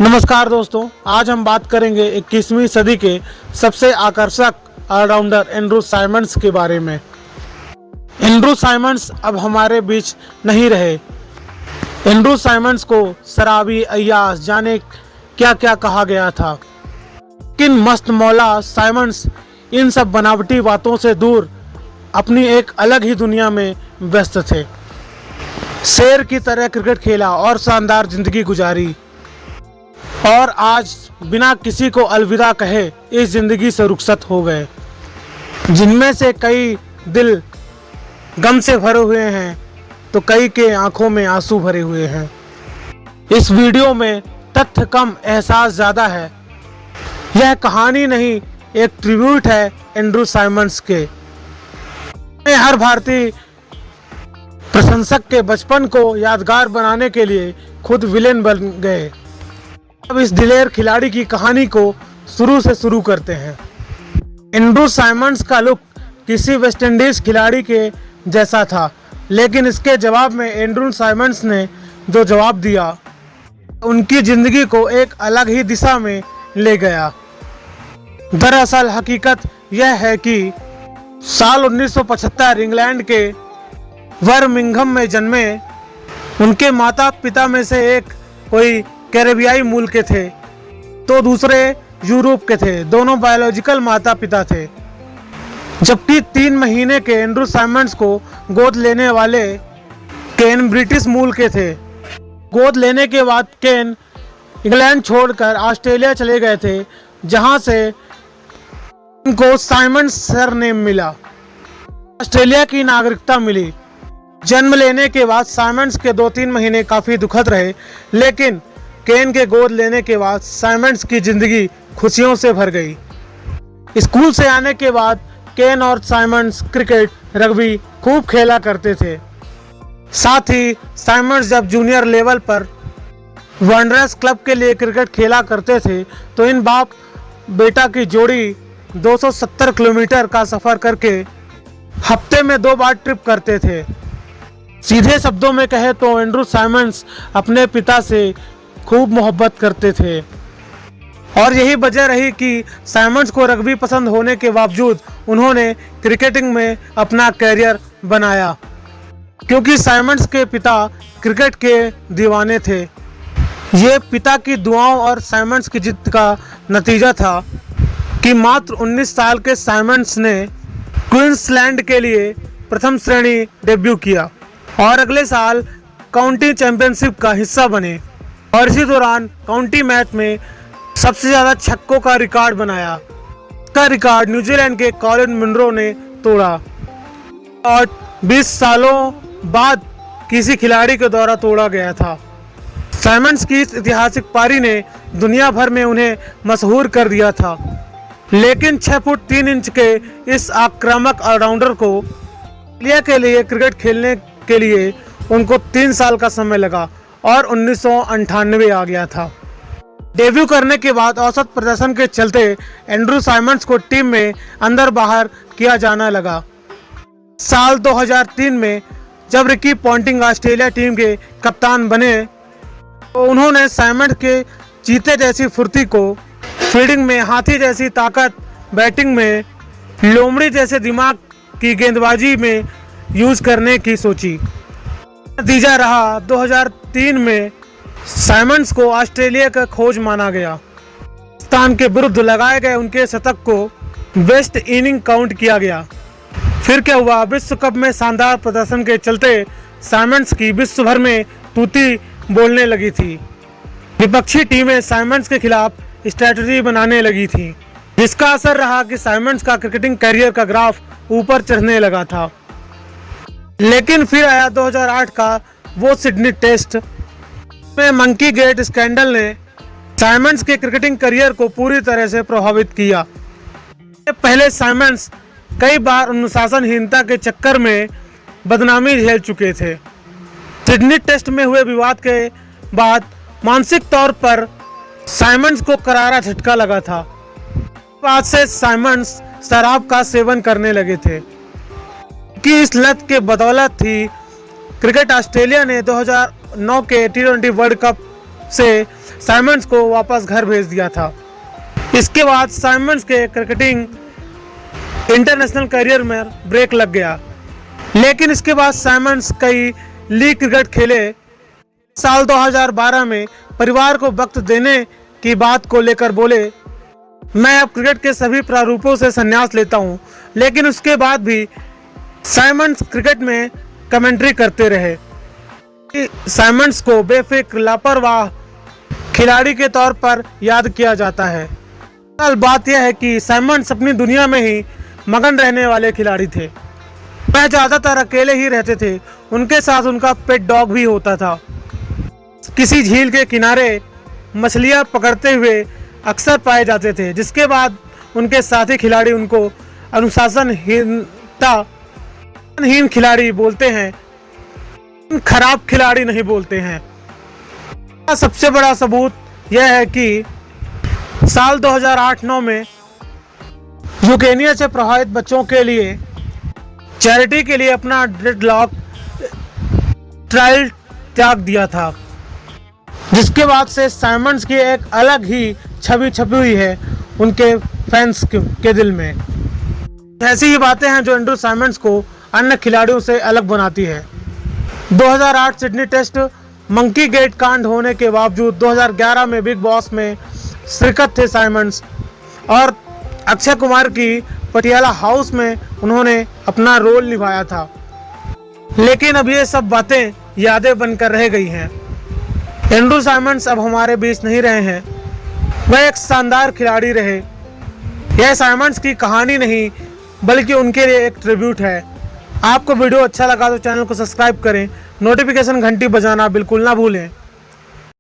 नमस्कार दोस्तों, आज हम बात करेंगे 21वीं सदी के सबसे आकर्षक ऑलराउंडर एंड्रू साइमंड्स के बारे में। एंड्रू साइमंड्स अब हमारे बीच नहीं रहे। एंड्रू साइमंड्स को शराबी, अय्याश, जाने क्या क्या कहा गया था। लेकिन मस्त मौला साइमंड्स इन सब बनावटी बातों से दूर अपनी एक अलग ही दुनिया में व्यस्त थे। शेर की तरह क्रिकेट खेला और शानदार जिंदगी गुजारी, और आज बिना किसी को अलविदा कहे इस जिंदगी से रुखसत हो गए, जिनमें से कई दिल गम से भरे हुए हैं तो कई के आंखों में आंसू भरे हुए हैं। इस वीडियो में तथ्य कम, एहसास ज़्यादा है। यह कहानी नहीं, एक ट्रिब्यूट है एंड्रू साइमंड्स के। हर भारतीय प्रशंसक के बचपन को यादगार बनाने के लिए खुद विलेन बन गए। अब इस दिलेर खिलाड़ी की कहानी को शुरू से शुरू करते हैं। एंड्रू साइमंड्स का लुक किसी वेस्टइंडीज खिलाड़ी के जैसा था, लेकिन इसके जवाब में एंड्रू साइमंड्स ने जो जवाब दिया उनकी ज़िंदगी को एक अलग ही दिशा में ले गया। दरअसल हकीकत यह है कि साल 1975 इंग्लैंड के बर्मिंघम में जन्मे उनके माता पिता में से एक कोई कैरेबियाई मूल के थे तो दूसरे यूरोप के थे। दोनों बायोलॉजिकल माता पिता थे। जबकि 3 महीने के एंड्रू साइमंड्स को गोद लेने वाले केन ब्रिटिश मूल के थे। गोद लेने के बाद केन इंग्लैंड छोड़कर ऑस्ट्रेलिया चले गए थे, जहां से उनको साइमंड्स सरनेम मिला। ऑस्ट्रेलिया की नागरिकता मिली। जन्म लेने के बाद साइमंड्स के 2-3 महीने काफ़ी दुखद रहे, लेकिन केन के गोद लेने के बाद साइमंड्स की ज़िंदगी खुशियों से भर गई। स्कूल से आने के बाद केन और साइमंड्स क्रिकेट, रग्बी खूब खेला करते थे। साथ ही साइमंड्स जब जूनियर लेवल पर वंडरर्स क्लब के लिए क्रिकेट खेला करते थे तो इन बाप बेटा की जोड़ी 270 किलोमीटर का सफ़र करके हफ्ते में 2 बार ट्रिप करते थे। सीधे शब्दों में कहे तो एंड्रू साइमंड्स अपने पिता से खूब मोहब्बत करते थे, और यही वजह रही कि साइमंड्स को रग्बी पसंद होने के बावजूद उन्होंने क्रिकेटिंग में अपना कैरियर बनाया, क्योंकि साइमंड्स के पिता क्रिकेट के दीवाने थे। ये पिता की दुआओं और साइमंड्स की जिद का नतीजा था कि मात्र 19 साल के साइमंड्स ने क्वींसलैंड के लिए प्रथम श्रेणी डेब्यू किया और अगले साल काउंटी चैंपियनशिप का हिस्सा बने, और इसी दौरान काउंटी मैच में सबसे ज़्यादा छक्कों का रिकॉर्ड बनाया। इसका रिकॉर्ड न्यूजीलैंड के कॉलिन मुनरो ने तोड़ा और 20 सालों बाद किसी खिलाड़ी के द्वारा तोड़ा गया था। साइमंड्स की इस ऐतिहासिक पारी ने दुनिया भर में उन्हें मशहूर कर दिया था, लेकिन 6 फुट 3 इंच के इस आक्रामक ऑलराउंडर को ऑस्ट्रेलिया के लिए क्रिकेट खेलने के लिए उनको 3 साल का समय लगा और 1998 आ गया था। डेब्यू करने के बाद औसत प्रदर्शन के चलते एंड्रू साइमंड्स को टीम में अंदर बाहर किया जाना लगा। साल 2003 में जब रिकी पॉन्टिंग ऑस्ट्रेलिया टीम के कप्तान बने तो उन्होंने साइमंड्स के चीते जैसी फुर्ती को फील्डिंग में, हाथी जैसी ताकत बैटिंग में, लोमड़ी जैसे दिमाग की गेंदबाजी में यूज करने की सोची। नतीजा रहा 2003 में साइमंड्स को ऑस्ट्रेलिया का खोज माना गया। पाकिस्तान के विरुद्ध लगाए गए उनके शतक को बेस्ट इनिंग काउंट किया गया। फिर क्या हुआ, विश्व कप में शानदार प्रदर्शन के चलते साइमंड्स की विश्व भर में तूती बोलने लगी थी। विपक्षी टीमें साइमंड्स के खिलाफ स्ट्रैटेजी बनाने लगी थी, जिसका असर रहा कि साइमंड्स का क्रिकेटिंग करियर का ग्राफ ऊपर चढ़ने लगा था। लेकिन फिर आया 2008 का वो सिडनी टेस्ट में मंकी गेट स्कैंडल ने साइमंड्स के क्रिकेटिंग करियर को पूरी तरह से प्रभावित किया। पहले साइमंड्स कई बार अनुशासनहीनता के चक्कर में बदनामी झेल चुके थे। सिडनी टेस्ट में हुए विवाद के बाद मानसिक तौर पर साइमंड्स को करारा झटका लगा था। बाद से साइमंड्स शराब का सेवन करने लगे थे कि इस लत के बदौलत ही क्रिकेट ऑस्ट्रेलिया ने 2009 के T20 वर्ल्ड कप से साइमंड्स को वापस घर भेज दिया था। इसके बाद साइमंड्स के क्रिकेटिंग इंटरनेशनल करियर में ब्रेक लग गया, लेकिन इसके बाद साइमंड्स कई लीग क्रिकेट खेले। साल 2012 में परिवार को वक्त देने की बात को लेकर बोले, मैं अब क्रिकेट के सभी प्रारूपों से संन्यास लेता हूं। लेकिन उसके बाद भी साइमंड्स क्रिकेट में कमेंट्री करते रहे। साइमंड्स को बेफिक्र लापरवाह खिलाड़ी के तौर पर याद किया जाता है। बात यह है कि साइमंड्स अपनी दुनिया में ही मगन रहने वाले खिलाड़ी थे। वह ज़्यादातर अकेले ही रहते थे, उनके साथ उनका पेट डॉग भी होता था। किसी झील के किनारे मछलियां पकड़ते हुए अक्सर पाए जाते थे, जिसके बाद उनके साथी खिलाड़ी उनको अनुशासनहीन खिलाड़ी बोलते हैं, खराब खिलाड़ी नहीं बोलते हैं। सबसे बड़ा सबूत यह है कि साल 2008-9 में यूकेनिया से प्रभावित बच्चों के लिए चैरिटी के लिए अपना डेडलॉक ट्रायल त्याग दिया था, जिसके बाद से साइमंड्स की एक अलग ही छवि छपी हुई है उनके फैंस के दिल में। ऐसी ही बातें हैं जो एंड्रू साइमंड्स को अन्य खिलाड़ियों से अलग बनाती है। 2008 सिडनी टेस्ट मंकी गेट कांड होने के बावजूद 2011 में बिग बॉस में शिरकत थे साइमंड्स, और अक्षय कुमार की पटियाला हाउस में उन्होंने अपना रोल निभाया था। लेकिन अब ये सब बातें यादें बनकर रह गई हैं। एंड्रू साइमंड्स अब हमारे बीच नहीं रहे हैं। वह एक शानदार खिलाड़ी रहे। यह साइमंड्स की कहानी नहीं बल्कि उनके लिए एक ट्रिब्यूट है। आपको वीडियो अच्छा लगा तो चैनल को सब्सक्राइब करें, नोटिफिकेशन घंटी बजाना बिल्कुल ना भूलें।